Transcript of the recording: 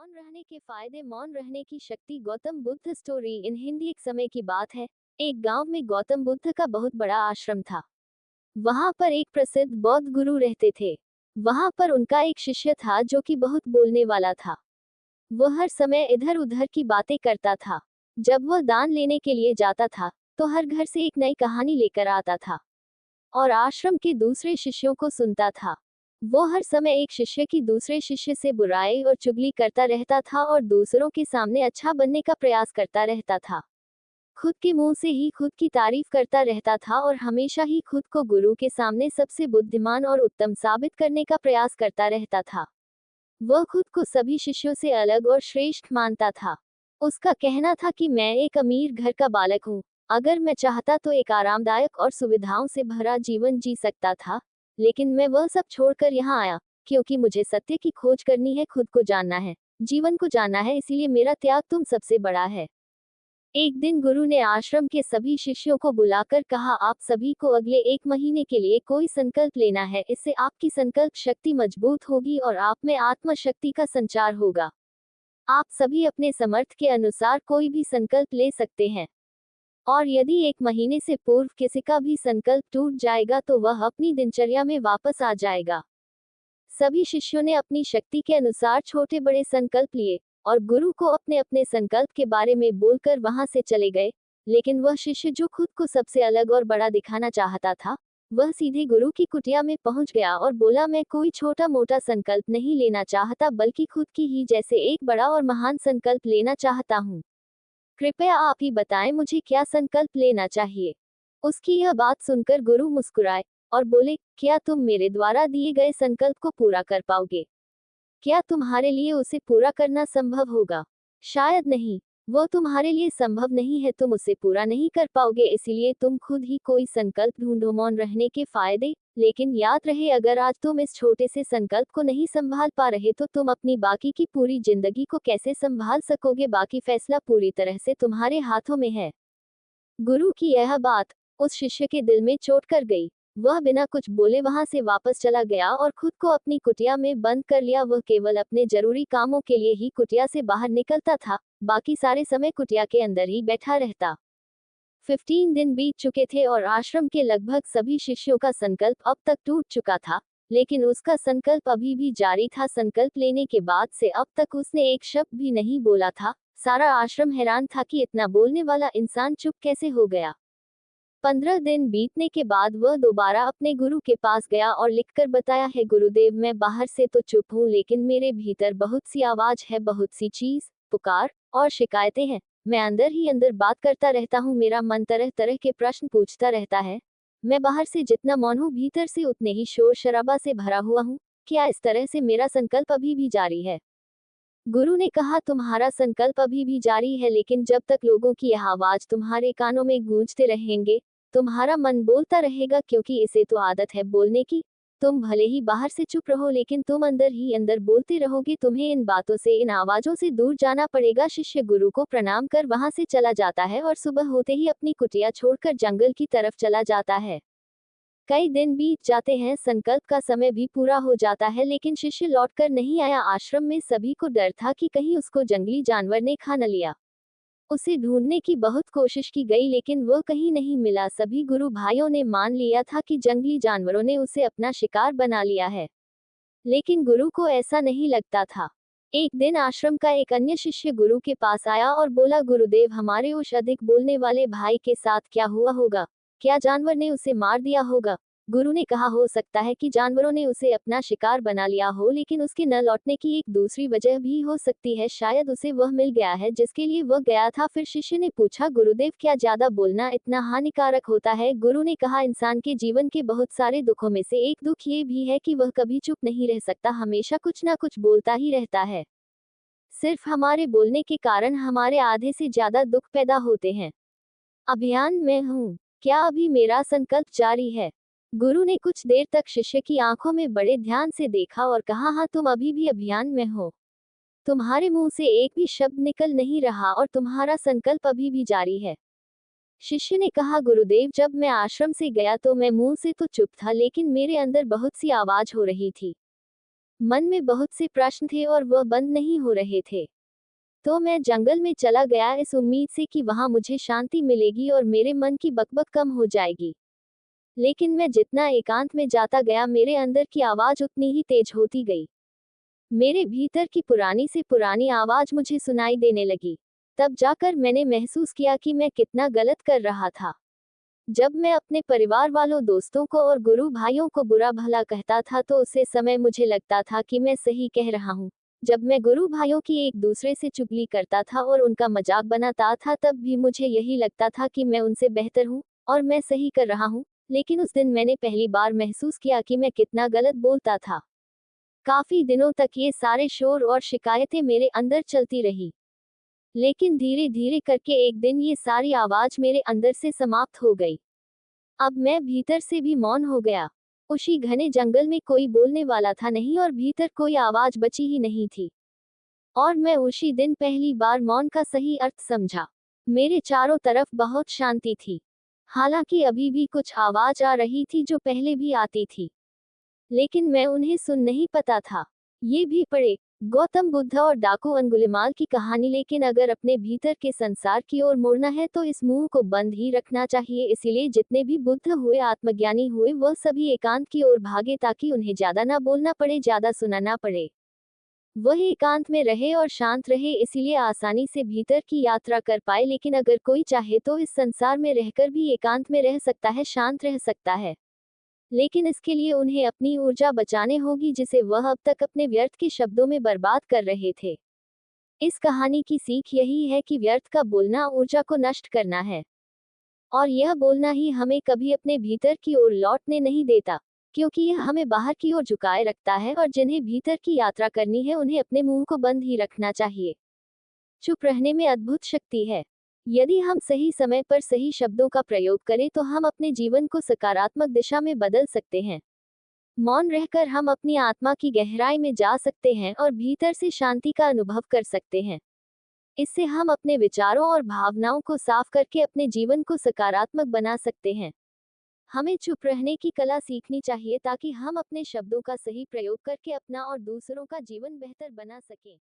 मौन रहने के फायदे। मौन रहने की शक्ति। Gautam Buddha story in Hindi. एक समय की बात है, एक गांव में गौतम बुद्ध का बहुत बड़ा आश्रम था। वहां पर एक प्रसिद्ध बौद्ध गुरु रहते थे। वहां पर उनका एक शिष्य था जो कि बहुत बोलने वाला था। वह हर समय इधर उधर की बातें करता था। जब वह दान लेने के लिए जाता था तो हर घर से एक नई कहानी लेकर आता था और आश्रम के दूसरे शिष्यों को सुनता था। वो हर समय एक शिष्य की दूसरे शिष्य से बुराई और चुगली करता रहता था और दूसरों के सामने अच्छा बनने का प्रयास करता रहता था। खुद के मुंह से ही खुद की तारीफ करता रहता था और हमेशा ही खुद को गुरु के सामने सबसे बुद्धिमान और उत्तम साबित करने का प्रयास करता रहता था। वह खुद को सभी शिष्यों से अलग और श्रेष्ठ मानता था। उसका कहना था कि मैं एक अमीर घर का बालक हूँ। अगर मैं चाहता तो एक आरामदायक और सुविधाओं से भरा जीवन जी सकता था, लेकिन मैं वह सब छोड़कर यहाँ आया क्योंकि मुझे सत्य की खोज करनी है, खुद को जानना है, जीवन को जानना है, इसीलिए मेरा त्याग तुम सबसे बड़ा है। एक दिन गुरु ने आश्रम के सभी शिष्यों को बुलाकर कहा, आप सभी को अगले 1 महीने के लिए कोई संकल्प लेना है। इससे आपकी संकल्प शक्ति मजबूत होगी और आप में आत्म शक्ति का संचार होगा। आप सभी अपने समर्थ के अनुसार कोई भी संकल्प ले सकते हैं और यदि 1 महीने से पूर्व किसी का भी संकल्प टूट जाएगा तो वह अपनी दिनचर्या में वापस आ जाएगा। सभी शिष्यों ने अपनी शक्ति के अनुसार छोटे बड़े संकल्प लिए और गुरु को अपने अपने संकल्प के बारे में बोलकर वहां से चले गए। लेकिन वह शिष्य जो खुद को सबसे अलग और बड़ा दिखाना चाहता था, वह सीधे गुरु की कुटिया में पहुंच गया और बोला, मैं कोई छोटा मोटा संकल्प नहीं लेना चाहता बल्कि खुद की ही जैसे एक बड़ा और महान संकल्प लेना चाहता हूँ। कृपया आप ही बताएं मुझे क्या संकल्प लेना चाहिए। उसकी यह बात सुनकर गुरु मुस्कुराए और बोले, क्या तुम मेरे द्वारा दिए गए संकल्प को पूरा कर पाओगे? क्या तुम्हारे लिए उसे पूरा करना संभव होगा? शायद नहीं। वो तुम्हारे लिए संभव नहीं है, तुम उसे पूरा नहीं कर पाओगे, इसीलिए तुम खुद ही कोई संकल्प ढूंढो। मौन रहने के फायदे। लेकिन याद रहे, अगर आज तुम इस छोटे से संकल्प को नहीं संभाल पा रहे तो तुम अपनी बाकी की पूरी जिंदगी को कैसे संभाल सकोगे? बाकी फैसला पूरी तरह से तुम्हारे हाथों में है। गुरु की यह बात उस शिष्य के दिल में चोट कर गई। वह बिना कुछ बोले वहां से वापस चला गया और खुद को अपनी कुटिया में बंद कर लिया। वह केवल अपने जरूरी कामों के लिए ही कुटिया से बाहर निकलता था, बाकी सारे समय कुटिया के अंदर ही बैठा रहता। 15 दिन बीत चुके थे और आश्रम के लगभग सभी शिष्यों का संकल्प अब तक टूट चुका था, लेकिन उसका संकल्प अभी भी जारी था। संकल्प लेने के बाद से अब तक उसने एक शब्द भी नहीं बोला था। सारा आश्रम हैरान था कि इतना बोलने वाला इंसान चुप कैसे हो गया। 15 दिन बीतने के बाद वह दोबारा अपने गुरु के पास गया और लिखकर बताया है, गुरुदेव, मैं बाहर से तो चुप हूँ लेकिन मेरे भीतर बहुत सी आवाज है, बहुत सी चीज, पुकार और शिकायतें हैं। मैं अंदर ही अंदर बात करता रहता हूँ, मेरा मन तरह तरह के प्रश्न पूछता रहता है। मैं बाहर से जितना मौन हूँ, भीतर से उतने ही शोर शराबा से भरा हुआ हूँ। क्या इस तरह से मेरा संकल्प अभी भी जारी है? गुरु ने कहा, तुम्हारा संकल्प अभी भी जारी है, लेकिन जब तक लोगों की यह आवाज तुम्हारे कानों में गूंजते रहेंगे, तुम्हारा मन बोलता रहेगा, क्योंकि इसे तो आदत है बोलने की। तुम भले ही बाहर से चुप रहो लेकिन तुम अंदर ही अंदर बोलते रहोगे। तुम्हें इन बातों से, इन आवाजों से दूर जाना पड़ेगा। शिष्य गुरु को प्रणाम कर वहां से चला जाता है और सुबह होते ही अपनी कुटिया छोड़कर जंगल की तरफ चला जाता है। कई दिन बीत जाते हैं, संकल्प का समय भी पूरा हो जाता है, लेकिन शिष्य लौटकर नहीं आया। आश्रम में सभी को डर था कि कहीं उसको जंगली जानवर ने खा न लिया। उसे ढूंढने की बहुत कोशिश की गई लेकिन वह कहीं नहीं मिला। सभी गुरु भाइयों ने मान लिया था कि जंगली जानवरों ने उसे अपना शिकार बना लिया है, लेकिन गुरु को ऐसा नहीं लगता था। एक दिन आश्रम का एक अन्य शिष्य गुरु के पास आया और बोला, गुरुदेव, हमारे उस अधिक बोलने वाले भाई के साथ क्या हुआ होगा? क्या जानवर ने उसे मार दिया होगा? गुरु ने कहा, हो सकता है कि जानवरों ने उसे अपना शिकार बना लिया हो, लेकिन उसके न लौटने की एक दूसरी वजह भी हो सकती है। शायद उसे वह मिल गया है जिसके लिए वह गया था। फिर शिष्य ने पूछा, गुरुदेव, क्या ज्यादा बोलना इतना हानिकारक होता है? गुरु ने कहा, इंसान के जीवन के बहुत सारे दुखों में से एक दुख ये भी है कि वह कभी चुप नहीं रह सकता, हमेशा कुछ ना कुछ बोलता ही रहता है। सिर्फ हमारे बोलने के कारण हमारे आधे से ज्यादा दुख पैदा होते हैं। अभियान में हूँ, क्या अभी मेरा संकल्प जारी है? गुरु ने कुछ देर तक शिष्य की आंखों में बड़े ध्यान से देखा और कहा, हाँ, तुम अभी भी अभियान में हो। तुम्हारे मुंह से एक भी शब्द निकल नहीं रहा और तुम्हारा संकल्प अभी भी जारी है। शिष्य ने कहा, गुरुदेव, जब मैं आश्रम से गया तो मैं मुंह से तो चुप था लेकिन मेरे अंदर बहुत सी आवाज हो रही थी। मन में बहुत से प्रश्न थे और वह बंद नहीं हो रहे थे। तो मैं जंगल में चला गया इस उम्मीद से कि वहां मुझे शांति मिलेगी और मेरे मन की बकबक कम हो जाएगी। लेकिन मैं जितना एकांत में जाता गया मेरे अंदर की आवाज उतनी ही तेज होती गई। मेरे भीतर की पुरानी से पुरानी आवाज मुझे सुनाई देने लगी। तब जाकर मैंने महसूस किया कि मैं कितना गलत कर रहा था। जब मैं अपने परिवार वालों, दोस्तों को और गुरु भाइयों को बुरा भला कहता था तो उसे समय मुझे लगता था कि मैं सही कह रहा हूँ। जब मैं गुरु भाइयों की एक दूसरे से चुगली करता था और उनका मजाक बनाता था तब भी मुझे यही लगता था कि मैं उनसे बेहतर हूँ और मैं सही कर रहा हूँ। लेकिन उस दिन मैंने पहली बार महसूस किया कि मैं कितना गलत बोलता था। काफी दिनों तक ये सारे शोर और शिकायतें मेरे अंदर चलती रही। लेकिन धीरे धीरे करके एक दिन ये सारी आवाज मेरे अंदर से समाप्त हो गई। अब मैं भीतर से भी मौन हो गया। उसी घने जंगल में कोई बोलने वाला था नहीं और भीतर कोई आवाज बची ही नहीं थी। और मैं उसी दिन पहली बार मौन का सही अर्थ समझा। मेरे चारों तरफ बहुत शांति थी। हालांकि अभी भी कुछ आवाज आ रही थी जो पहले भी आती थी, लेकिन मैं उन्हें सुन नहीं पाता था। ये भी पढ़े गौतम बुद्ध और डाकू अंगुलिमाल की कहानी। लेकिन अगर अपने भीतर के संसार की ओर मुड़ना है तो इस मुंह को बंद ही रखना चाहिए। इसीलिए जितने भी बुद्ध हुए, आत्मज्ञानी हुए, वह सभी एकांत की ओर भागे ताकि उन्हें ज्यादा ना बोलना पड़े, ज्यादा सुनना ना पड़े। वह एकांत में रहे और शांत रहे, इसीलिए आसानी से भीतर की यात्रा कर पाए। लेकिन अगर कोई चाहे तो इस संसार में रहकर भी एकांत में रह सकता है, शांत रह सकता है। लेकिन इसके लिए उन्हें अपनी ऊर्जा बचाने होगी जिसे वह अब तक अपने व्यर्थ के शब्दों में बर्बाद कर रहे थे। इस कहानी की सीख यही है कि व्यर्थ का बोलना ऊर्जा को नष्ट करना है। और यह बोलना ही हमें कभी अपने भीतर की ओर लौटने नहीं देता, क्योंकि यह हमें बाहर की ओर झुकाए रखता है। और जिन्हें भीतर की यात्रा करनी है उन्हें अपने मुंह को बंद ही रखना चाहिए। चुप रहने में अद्भुत शक्ति है। यदि हम सही समय पर सही शब्दों का प्रयोग करें तो हम अपने जीवन को सकारात्मक दिशा में बदल सकते हैं। मौन रहकर हम अपनी आत्मा की गहराई में जा सकते हैं और भीतर से शांति का अनुभव कर सकते हैं। इससे हम अपने विचारों और भावनाओं को साफ करके अपने जीवन को सकारात्मक बना सकते हैं। हमें चुप रहने की कला सीखनी चाहिए ताकि हम अपने शब्दों का सही प्रयोग करके अपना और दूसरों का जीवन बेहतर बना सकें।